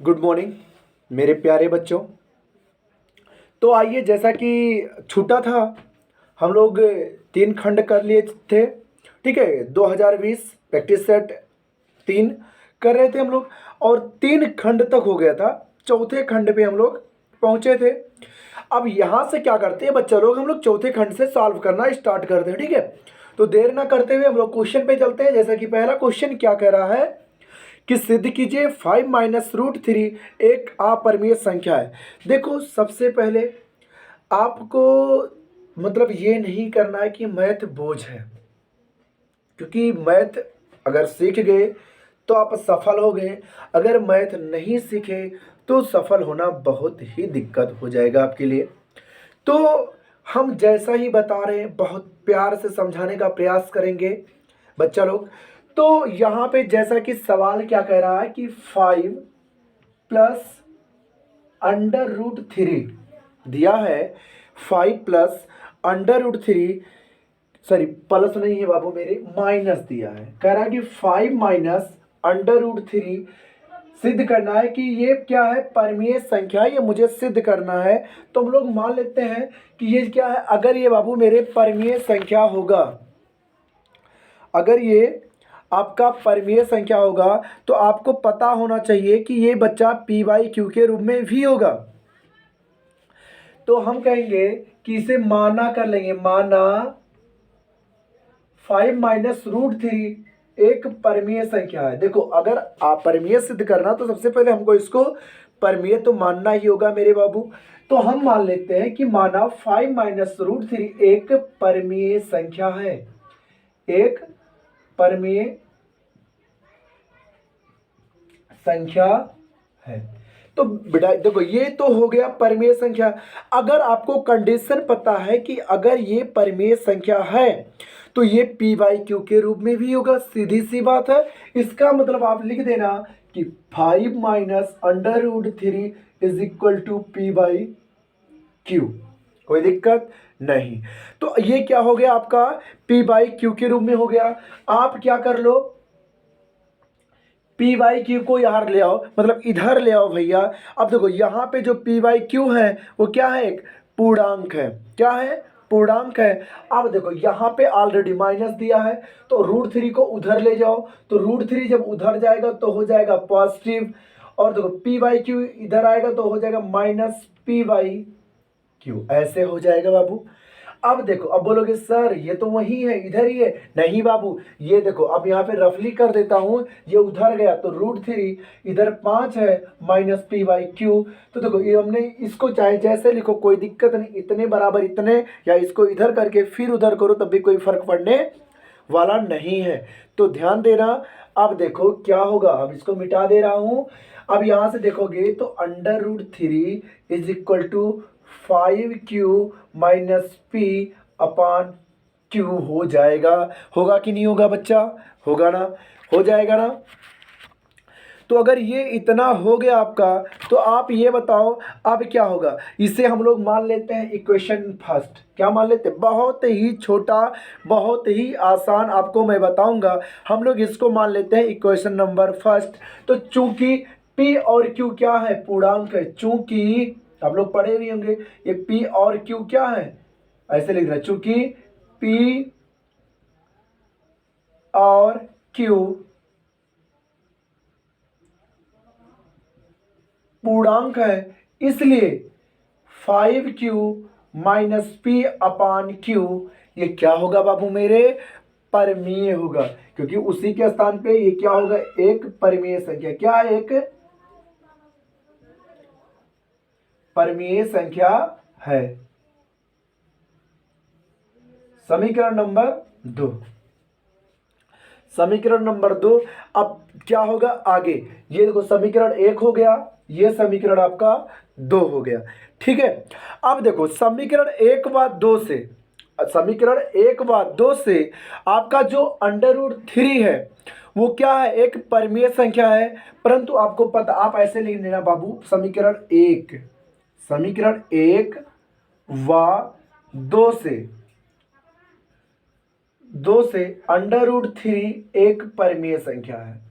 Good morning मेरे प्यारे बच्चों। तो आइए, जैसा कि छूटा था, हम लोग 3 खंड कर लिए थे। ठीक है, 2020 प्रैक्टिस सेट 3 कर रहे थे हम लोग और 3 खंड तक हो गया था। चौथे खंड पे हम लोग पहुंचे थे। अब यहाँ से क्या करते हैं बच्चा लोग, हम लोग चौथे खंड से सॉल्व करना स्टार्ट करते हैं। ठीक है, तो देर ना करते हुए हम लोग क्वेश्चन पे चलते हैं। जैसा कि पहला क्वेश्चन क्या कह रहा है कि सिद्ध कीजिए 5 - √3 एक अपरिमेय संख्या है। देखो, सबसे पहले आपको मतलब ये नहीं करना है कि मैथ बोझ है, क्योंकि मैथ अगर सीख गए तो आप सफल हो गए। अगर मैथ नहीं सीखे तो सफल होना बहुत ही दिक्कत हो जाएगा आपके लिए। तो हम जैसा ही बता रहे हैं, बहुत प्यार से समझाने का प्रयास करेंगे बच्चा लोग। तो यहाँ पे जैसा कि सवाल क्या कह रहा है कि 5 + √3 दिया है। 5 + √3, सॉरी प्लस नहीं है बाबू मेरे, माइनस दिया है। कह रहा है कि 5 - √3 सिद्ध करना है कि ये क्या है, परमीय संख्या है, ये मुझे सिद्ध करना है। तो हम लोग मान लेते हैं कि ये क्या है, अगर ये बाबू मेरे परमीय संख्या होगा, अगर ये आपका परमीय संख्या होगा तो आपको पता होना चाहिए कि ये बच्चा p/q के रूप में भी होगा। तो हम कहेंगे कि इसे माना कर लेंगे, माना 5 - √3 एक परमीय संख्या है। देखो, अगर आप परमीय सिद्ध करना तो सबसे पहले हमको इसको परमीय तो मानना ही होगा मेरे बाबू। तो हम मान लेते हैं कि माना 5 - √3 एक परमीय संख्या है, एक परमीय संख्या है। तो बेटा देखो, ये तो हो गया परमेय संख्या। अगर आपको कंडीशन पता है कि अगर ये परमेय संख्या है तो ये p/q के रूप में भी होगा, सीधी सी बात है। इसका मतलब आप लिख देना कि 5 - √3 = p/q। कोई दिक्कत नहीं। तो ये क्या हो गया आपका, p/q के रूप में हो गया। आप क्या कर लो, p/q को यार ले आओ, मतलब इधर ले आओ भैया। अब देखो, यहाँ पे जो p/q है वो क्या है, एक पूर्णांक है। क्या है, पूर्णांक है। अब देखो, यहाँ पे ऑलरेडी माइनस दिया है, तो √3 को उधर ले जाओ, तो √3 जब उधर जाएगा तो हो जाएगा पॉजिटिव, और देखो p/q इधर आएगा तो हो जाएगा -p/q। ऐसे हो जाएगा बाबू। अब देखो, अब बोलोगे सर ये तो वही है, इधर ही है। नहीं बाबू, ये देखो, अब यहाँ पे रफली कर देता हूं, ये उधर गया तो √3, इधर 5 है -p/q। तो देखो, ये हमने इसको चाहे जैसे लिखो, कोई दिक्कत नहीं, इतने बराबर इतने, या इसको इधर करके फिर उधर करो तब भी कोई फर्क पड़ने वाला नहीं है। तो ध्यान देना। अब देखो क्या होगा, अब इसको मिटा दे रहा हूं। अब यहां से देखोगे तो √3 = 5q - p/q हो जाएगा। होगा कि नहीं होगा बच्चा, होगा ना, हो जाएगा ना। तो अगर ये इतना हो गया आपका, तो आप ये बताओ अब क्या होगा। इसे हम लोग मान लेते हैं इक्वेशन फर्स्ट। क्या मान लेते हैं, बहुत ही छोटा, बहुत ही आसान, आपको मैं बताऊंगा। हम लोग इसको मान लेते हैं इक्वेशन नंबर फर्स्ट। तो चूंकि p और q क्या है, पूर्णांक है। चूंकि आप लोग पढ़े भी होंगे, ये p और q क्या है, ऐसे लिख रहा है, चूंकि p और q पूर्णांक है, इसलिए 5q - p/q ये क्या होगा बाबू मेरे, परमीय होगा। क्योंकि उसी के स्थान पे ये क्या होगा, एक परमीय संख्या। क्या है, एक परमीय संख्या है। समीकरण नंबर 2, समीकरण नंबर 2। अब क्या होगा आगे, ये देखो समीकरण 1 हो गया, ये समीकरण आपका 2 हो गया। ठीक है, अब देखो समीकरण 1/2 से, समीकरण 1/2 से आपका जो √3 है वो क्या है, एक परमीय संख्या है। परंतु आपको पता, आप ऐसे लिख लेना बाबू, समीकरण 1, समीकरण 1/2 से, 2 से √3 एक परमीय संख्या है।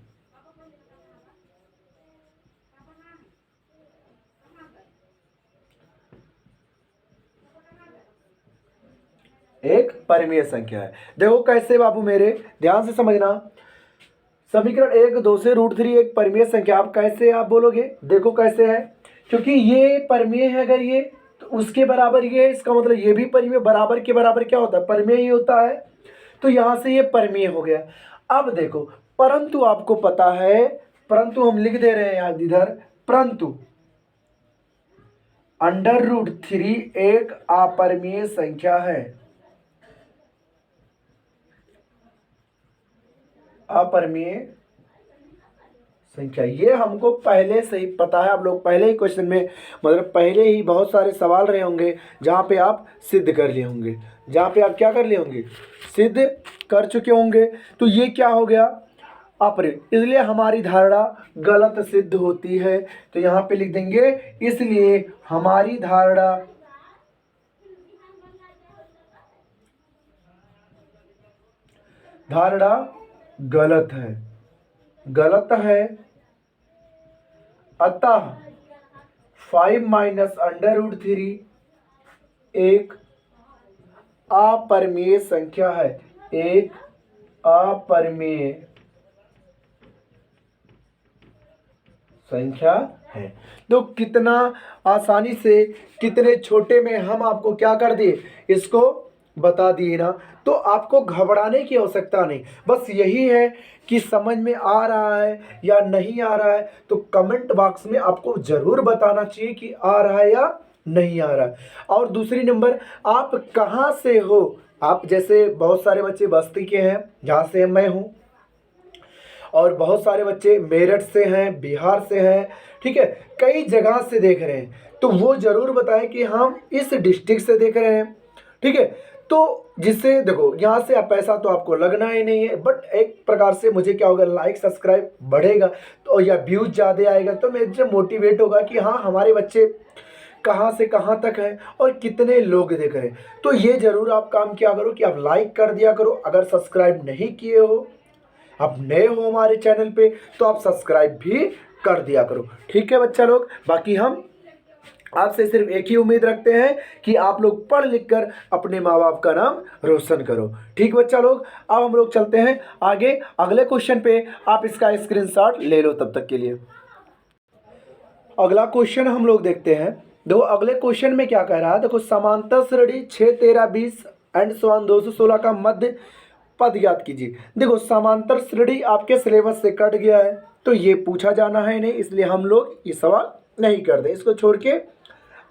एक परिमेय संख्या है। देखो कैसे बाबू मेरे, ध्यान से समझना। समीकरण 1 2 से √3 एक परिमेय संख्या, आप कैसे आप बोलोगे, देखो कैसे है, क्योंकि ये परिमेय है, अगर ये तो उसके बराबर ये है, इसका मतलब ये भी परिमेय, बराबर के बराबर क्या होता है, परिमेय ही होता है। तो यहां से ये परिमेय हो गया। अब देखो, परंतु आपको पता है, परंतु हम लिख दे रहे हैं यहां इधर, परंतु √3 एक अपरिमेय संख्या है। अपरिमेय संख्या, ये हमको पहले से ही पता है। आप लोग पहले ही क्वेश्चन में, मतलब पहले ही बहुत सारे सवाल रहे होंगे जहाँ पे आप सिद्ध कर लिए होंगे, जहाँ पे आप क्या कर लिए होंगे, सिद्ध कर चुके होंगे। तो ये क्या हो गया, अपरिमेय, इसलिए हमारी धारणा गलत सिद्ध होती है। तो यहाँ पे लिख देंगे, इसलिए हमारी धारणा गलत है, गलत है। अतः 5 - √3 एक अपरिमेय संख्या है, एक अपरिमेय संख्या है। तो कितना आसानी से, कितने छोटे में हम आपको क्या कर दिए, इसको बता दिए ना। तो आपको घबराने की आवश्यकता नहीं, बस यही है कि समझ में आ रहा है या नहीं आ रहा है। तो कमेंट बॉक्स में आपको ज़रूर बताना चाहिए कि आ रहा है या नहीं आ रहा है। और दूसरी नंबर, आप कहाँ से हो, आप जैसे बहुत सारे बच्चे बस्ती के हैं जहाँ से मैं हूँ, और बहुत सारे बच्चे मेरठ से हैं, बिहार से हैं, ठीक है, कई जगह से देख रहे हैं। तो वो ज़रूर बताएं कि हम इस डिस्ट्रिक्ट से देख रहे हैं, ठीक है। तो जिससे देखो, यहाँ से पैसा तो आपको लगना ही नहीं है, बट एक प्रकार से मुझे क्या होगा, लाइक सब्सक्राइब बढ़ेगा तो, या व्यूज ज़्यादा आएगा तो मुझे मोटिवेट होगा कि हाँ, हमारे बच्चे कहाँ से कहाँ तक हैं और कितने लोग देख रहे हैं। तो ये ज़रूर आप काम किया करो कि आप लाइक कर दिया करो। अगर सब्सक्राइब नहीं किए हो, आप नए हो हमारे चैनल पे, तो आप सब्सक्राइब भी कर दिया करो, ठीक है बच्चा लोग। बाकी हम आपसे सिर्फ एक ही उम्मीद रखते हैं कि आप लोग पढ़ लिख कर अपने माँ बाप का नाम रोशन करो, ठीक बच्चा लोग। अब हम लोग चलते हैं आगे अगले क्वेश्चन पे, आप इसका स्क्रीनशॉट ले लो तब तक के लिए। अगला क्वेश्चन हम लोग देखते हैं। देखो अगले क्वेश्चन में क्या कह रहा है, देखो समांतर श्रेणी 6 13 20 एंड सो ऑन 216 का मध्य पद ज्ञात कीजिए। देखो समांतर श्रेणी आपके सिलेबस से कट गया है, तो ये पूछा जाना है नहीं, इसलिए हम लोग ये सवाल नहीं करते, इसको छोड़ के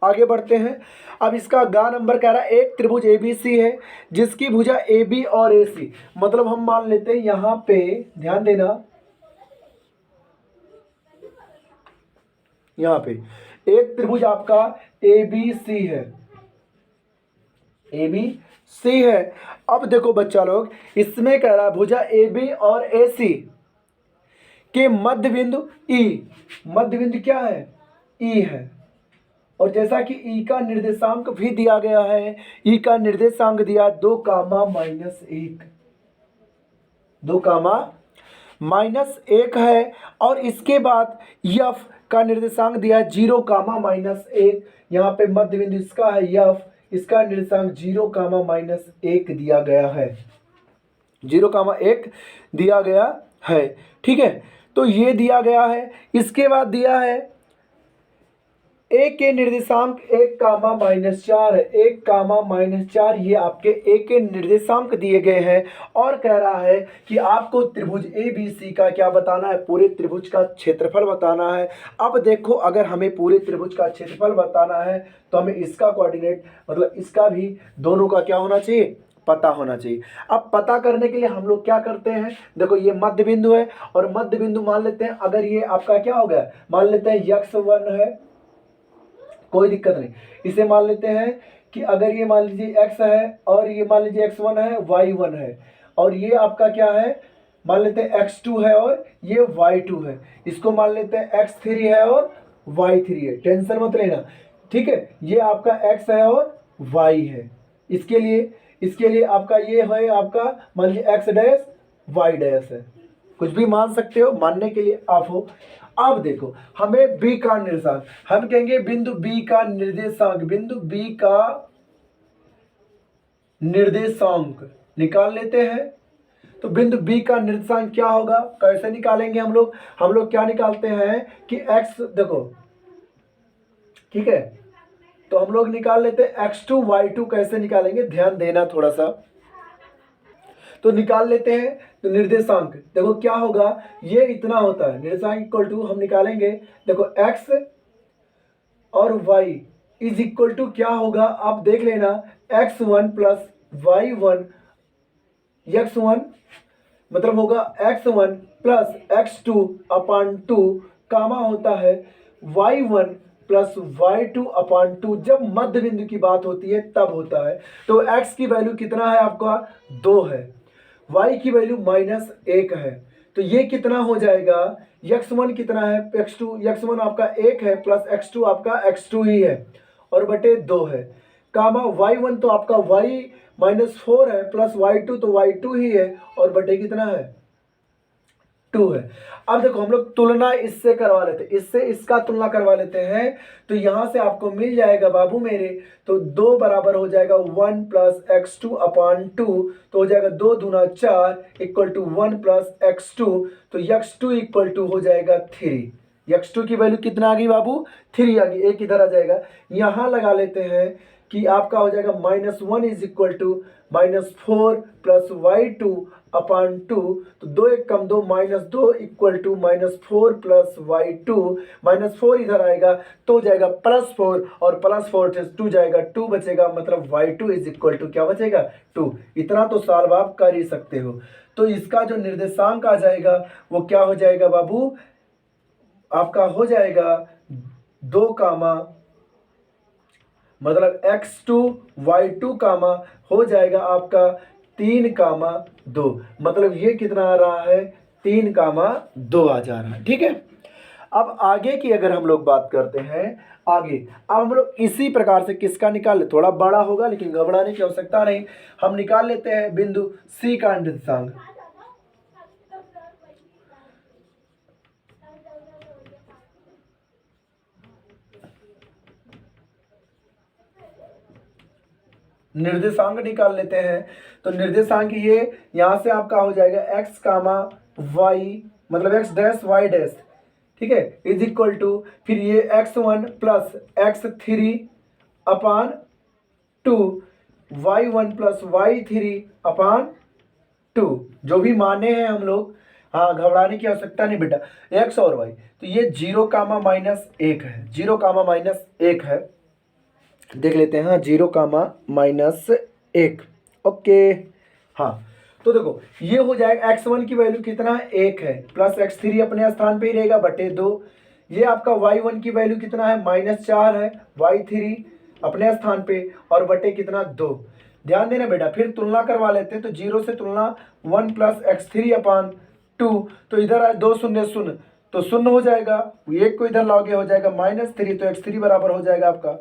आगे बढ़ते हैं। अब इसका गा नंबर कह रहा है, एक त्रिभुज ABC है जिसकी भुजा AB और AC, मतलब हम मान लेते हैं यहाँ पे, ध्यान देना, यहाँ पे एक त्रिभुज आपका ABC है, ABC है। अब देखो बच्चा लोग, इसमें कह रहा है भुजा AB और AC के मध्य बिंदु E, मध्य बिंदु क्या है, E है। और जैसा कि E का निर्देशांक भी दिया गया है, E का निर्देशांक दिया 2, -1, 2, -1 है। और इसके बाद F का निर्देशांक दिया 0, -1, यहाँ पे मध्य बिंदु इसका है F, इसका निर्देशांक 0, -1 दिया गया है, 0, 1 दिया गया है, ठीक है। तो ये दिया गया है। इसके बाद दिया है A के निर्देशांक 1, -4 है, 1, -4, ये आपके A के निर्देशांक दिए गए हैं। और कह रहा है कि आपको त्रिभुज ABC का क्या बताना है, पूरे त्रिभुज का क्षेत्रफल बताना है। अब देखो, अगर हमें पूरे त्रिभुज का क्षेत्रफल बताना है तो हमें इसका कोऑर्डिनेट, मतलब इसका भी, दोनों का क्या होना चाहिए, पता होना चाहिए। अब पता करने के लिए हम लोग क्या करते हैं, देखो ये मध्य बिंदु है, और मध्य बिंदु मान लेते हैं, अगर ये आपका क्या हो गया, मान लेते हैं x1 है, कोई दिक्कत नहीं। इसे मान लेते हैं कि अगर ये मान लीजिए x है और ये मान लीजिए x1 है, y1 है, और ये आपका क्या है, मान लेते हैं x2 है और ये y2 है, इसको मान लेते हैं x3 है और y3 है, टेंशन मत लेना, ठीक है। ये आपका x है और y है, इसके लिए आपका ये है, आपका मान लीजिए x डैश y डैश है, कुछ भी मान सकते हो, मानने के लिए आप हो। अब देखो, हमें B का निर्देशांक, हम कहेंगे बिंदु B का निर्देशांक, बिंदु B का निर्देशांक निकाल लेते हैं। तो बिंदु बी का निर्देशांक क्या होगा, कैसे निकालेंगे हम लोग क्या निकालते हैं कि x, देखो ठीक है, तो हम लोग निकाल लेते हैं x2 y2। कैसे निकालेंगे ध्यान देना थोड़ा सा, तो निकाल लेते हैं। तो निर्देशांक देखो क्या होगा, ये इतना होता है निर्देशांक इक्वल टू, हम निकालेंगे देखो x और y इज इक्वल टू क्या होगा, आप देख लेना, x1 प्लस y1, x1 मतलब होगा x1 प्लस x2 अपान 2 कामा होता है y1 प्लस y2 अपान 2। जब मध्य बिंदु की बात होती है तब होता है। तो x की वैल्यू कितना है आपका 2 है, y की वैल्यू -1 है, तो ये कितना हो जाएगा, x1 कितना है x1 आपका 1 है प्लस x2 आपका x2 ही है और बटे 2 है, कामा y1 तो आपका y -4 है प्लस y2 तो y2 ही है और बटे कितना है 2 है। अब देखो हम लोग तुलना इससे करवा लेते हैं, इससे इसका तुलना करवा लेते हैं। तो यहां से आपको मिल जाएगा बाबू मेरे, तो 2 बराबर हो जाएगा 1 प्लस x2 अपान 2, तो हो जाएगा 2 दूना 4 इक्वल टू 1 प्लस x2, तो x2 इक्वल टू हो जाएगा 3। x2 की वैल्यू कितना आ गई बाबू 3 आ गई, एक इधर आ जाएगा, यहां लगा लेते हैं कि आपका हो जाएगा -1 is equal to -4 plus y2 upon 2, तो 2 एक कम 2 -2 इक्वल टू -4 प्लस y2, -4 इधर आएगा तो हो जाएगा +4 और +4 से 2 जाएगा, 2 बचेगा, मतलब y2 इज इक्वल टू क्या बचेगा 2। इतना तो सॉल्व आप कर ही सकते हो। तो इसका जो निर्देशांक आ जाएगा वो क्या हो जाएगा बाबू, आपका हो जाएगा 2 कामा, मतलब x2 y2 कामा हो जाएगा आपका 3 कामा 2, मतलब ये कितना आ रहा है 3 कामा 2 आ जा रहा है। ठीक है, अब आगे की अगर हम लोग बात करते हैं, आगे अब हम लोग इसी प्रकार से किसका निकाल ले, थोड़ा बड़ा होगा लेकिन घबराने की आवश्यकता नहीं, हम निकाल लेते हैं बिंदु सी का निर्देशांक। निर्देशांक निकाल लेते हैं। तो निर्देशांक ये यहां से आपका हो जाएगा x कामा y, मतलब x डैश y डैश, ठीक है, इज इक्वल टू, फिर ये x1 प्लस x3 अपान 2, y1 प्लस y3 अपान 2, जो भी माने हैं हम लोग, हाँ घबराने की आवश्यकता नहीं बेटा, x और y, तो ये 0 कामा -1 है, 0 कामा -1 है, देख लेते हैं, हाँ 0 कामा -1, ओके। हाँ तो देखो ये हो जाएगा x1 की वैल्यू कितना है 1 है, प्लस x3 अपने स्थान पे ही रहेगा बटे 2, ये आपका y1 की वैल्यू कितना है -4 है, y3 अपने स्थान पे और बटे कितना 2। ध्यान देना बेटा, फिर तुलना करवा लेते हैं। तो 0 से तुलना 1 प्लस x3 अपान 2, तो इधर आए 2 शून्य शून्य तो शून्य हो जाएगा, एक को इधर लाओगे हो जाएगा -3, तो x3 बराबर हो जाएगा आपका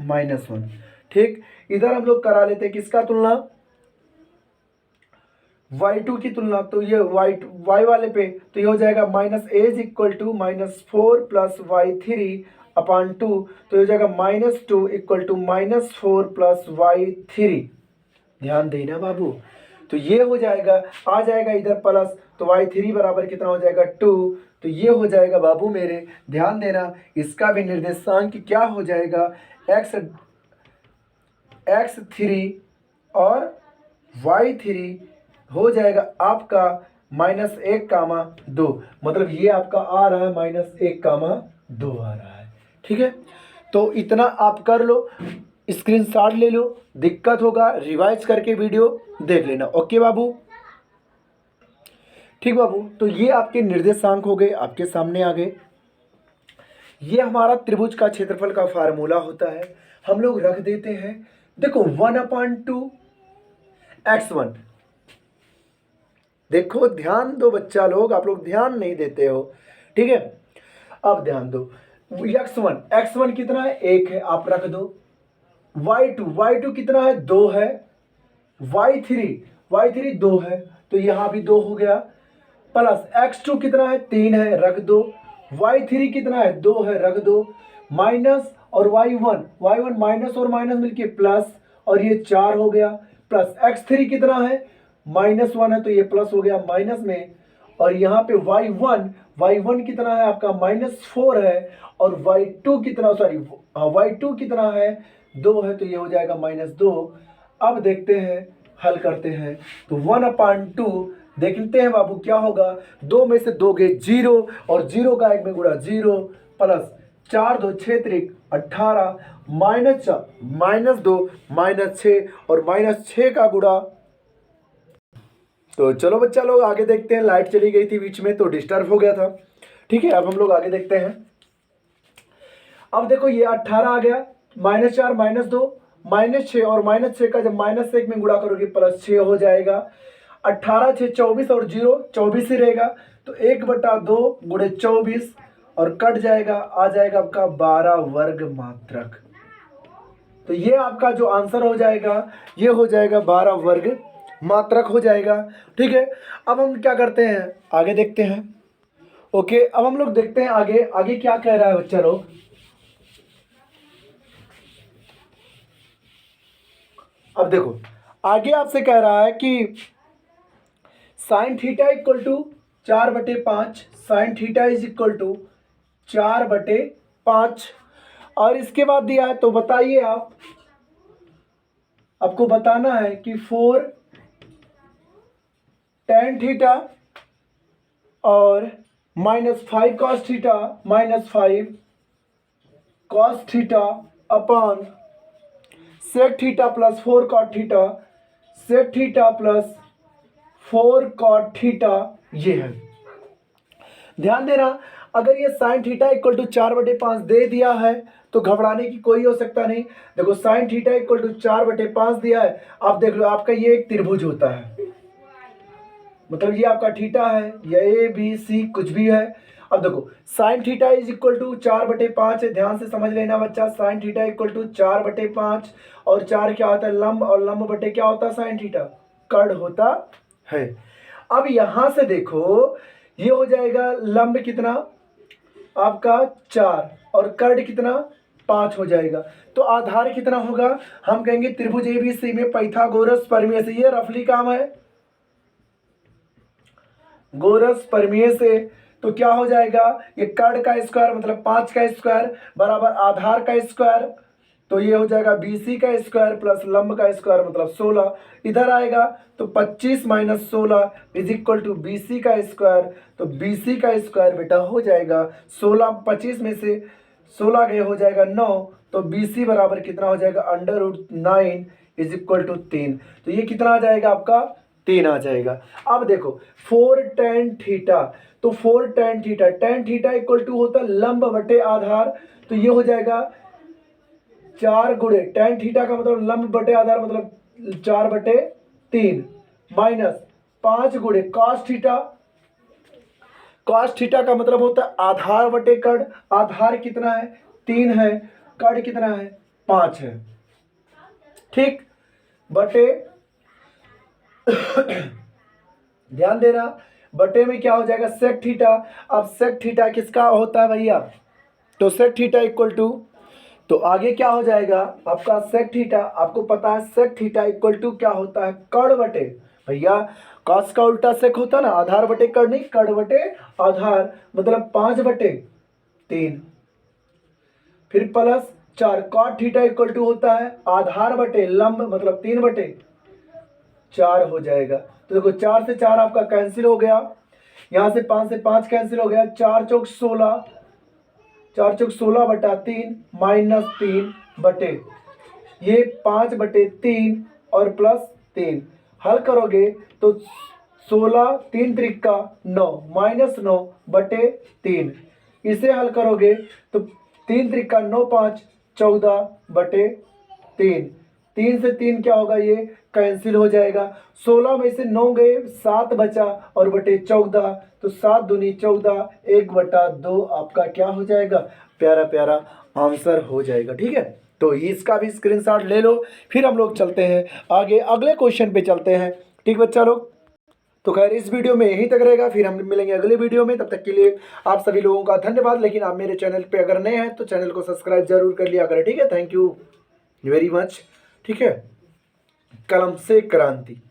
-1। ठीक, इधर हम लोग करा लेते हैं किसका तुलना, y2 की तुलना, तो ये y वाले पे, तो ये हो जाएगा -a is equal to -4 plus y3 upon 2, तो ये हो जाएगा -2 इक्वल टू -4 प्लस y3। ध्यान देना बाबू, तो ये हो जाएगा, आ जाएगा इधर प्लस, तो y3 बराबर कितना हो जाएगा 2, तो ये हो जाएगा बाबू मेरे, ध्यान देना, इसका भी निर्देशांक क्या हो जाएगा x3 और y3 हो जाएगा आपका -1 कामा 2, मतलब ये आपका आ रहा है -1 कामा 2 आ रहा है। ठीक है, तो इतना आप कर लो, स्क्रीनशॉट ले लो, दिक्कत होगा रिवाइज करके वीडियो देख लेना। ओके बाबू, ठीक बाबू, तो ये आपके निर्देशांक हो गए, आपके सामने आ गए। ये हमारा त्रिभुज का क्षेत्रफल का फार्मूला होता है, हम लोग रख देते हैं। देखो 1/2 x1, देखो ध्यान दो बच्चा लोग, आप लोग ध्यान नहीं देते हो। ठीक है, अब ध्यान दो, x1 कितना है 1 है, आप रख दो, y2 कितना है 2 है, y3 2 है, तो यहां भी 2 हो गया, प्लस x2 कितना है 3 है, रख दो, y3 कितना है 2 है, रख दो, माइनस और y1 माइनस और माइनस मिलके प्लस, और ये 4 हो गया, प्लस x3 कितना है -1 है, तो ये प्लस हो गया माइनस में। और यहाँ पे y1 कितना है आपका -4 है, और y2 कितना, सॉरी y2 कितना है 2 है, तो ये हो जाएगा -2। अब देखते हैं, हल करते हैं, तो 1/2 देखते हैं बाबू क्या होगा। 2 में से 2 गए 0, और 0 का 1 में गुणा 0, प्लस 4 2 6 3 18, -2 -6 और -6 का गुणा। तो चलो बच्चा लोग आगे देखते हैं। लाइट चली गई थी बीच में तो डिस्टर्ब हो गया था। ठीक है, अब हम लोग आगे देखते हैं। अब देखो ये 18 आ गया, -4 -2 -6, और -6 का जब -1 में गुणा करोगे +6 हो जाएगा। 18 6 24 और 0 24 ही रहेगा, तो 1/2 गुणे 24 और कट जाएगा, आ जाएगा आपका 12 वर्ग मात्रक। तो ये आपका जो आंसर हो जाएगा ये हो जाएगा 12 वर्ग मात्रक हो जाएगा। ठीक है, अब हम क्या करते हैं, आगे देखते हैं। ओके, अब हम लोग देखते हैं आगे आगे क्या कह रहा है बच्चा लोग। अब देखो आगे आपसे कह रहा है कि sin theta equal to 4/5, sin theta is equal to 4/5, और इसके बाद दिया है, तो बताइए आपको बताना है कि 4 tan थीटा और -5 cos theta -5 cos theta upon sec theta plus 4 cot theta sec theta plus 4 cot theta, ये है। ध्यान देना, अगर ये sin थीटा इक्वल टू 4/5 दे दिया है तो घबराने की कोई हो सकता नहीं। देखो sin थीटा इक्वल टू 4/5 दिया है, आप देख लो आपका ये एक त्रिभुज होता है, मतलब ये आपका थीटा है या ए बी सी कुछ भी है। अब देखो sin theta is equal to 4/5 है, ध्यान से समझ लेना बच्चा। sin थीटा इक्वल टू 4/5, और 4 क्या होता है लंब, और लंब बटे क्या होता है sin थीटा, कर्ण होता है। अब यहां से देखो ये हो जाएगा लंब कितना आपका 4 और कर्ण कितना 5 हो जाएगा, तो आधार कितना होगा, हम कहेंगे त्रिभुज एबीसी में पाइथागोरस प्रमेय से, ये रफली काम है गोरस प्रमेय से। तो क्या हो जाएगा, ये कर्ण का स्क्वायर मतलब 5 का स्क्वायर बराबर आधार का स्क्वायर, तो ये हो जाएगा BC का स्क्वायर प्लस लंब का स्क्वायर मतलब 16। इधर आएगा तो 25 - 16 इज इक्वल टू BC का स्क्वायर, तो BC का स्क्वायर बेटा हो जाएगा 16, 25 में से 16 गए हो जाएगा 9, तो BC बराबर कितना हो जाएगा √9 इज इक्वल टू 3। तो ये कितना आ जाएगा आपका 3 आ जाएगा। अब देखो 4 tan थीटा, तो 4 tan थीटा इक्वल टू होता है लंब बटे आधार, तो ये हो जाएगा 4 गुणे tan थीटा का मतलब लंब बटे आधार मतलब 4/3 माइनस 5 गुणे cos थीटा का मतलब होता है आधार बटे कर्ण, आधार कितना है 3 है, कर्ण कितना है 5 है, ठीक बटे ध्यान देना बटे में क्या हो जाएगा sec थीटा। अब sec थीटा किसका होता है भैया, तो sec थीटा इक्वल टू, तो आगे क्या हो जाएगा आपका sec थीटा, आपको पता है sec थीटा इक्वल टू क्या होता है कर्ण बटे, भैया cos का उल्टा sec होता ना, आधार बटे कर्ण नहीं, कर्ण बटे आधार मतलब 5/3, फिर plus 4 cot theta equal to होता है आधार बटे लंब मतलब 3/4 हो जाएगा। तो देखो 4 से 4 आपका कैंसिल हो गया, यहाँ से 5 से 5 कैंसिल हो गया, 4 चौक 16, 4 चौक 16/3 -3 बटे ये 5/3 और प्लस 3, हल करोगे तो 16 3 त्रिक 9 -9/3, इसे हल करोगे तो 3 त्रिक 9 5 14/3, 3 से 3 क्या होगा ये कैंसिल हो जाएगा, 16 में से 9 गए 7 बचा और बटे 14, तो 7 दूनी 14 1/2 आपका क्या हो जाएगा प्यारा प्यारा आंसर हो जाएगा। ठीक है, तो इसका भी स्क्रीनशॉट ले लो, फिर हम लोग चलते हैं आगे अगले क्वेश्चन पे चलते हैं। ठीक बच्चा लोग, तो खैर इस वीडियो में यहीं तक रहेगा, फिर हम मिलेंगे अगले वीडियो में। तब तक के लिए आप सभी लोगों का धन्यवाद। लेकिन आप मेरे चैनल पे अगर नए हैं तो चैनल को सब्सक्राइब जरूर कर लिया करें। ठीक है, थैंक यू वेरी मच। ठीक है। कलम से क्रांति।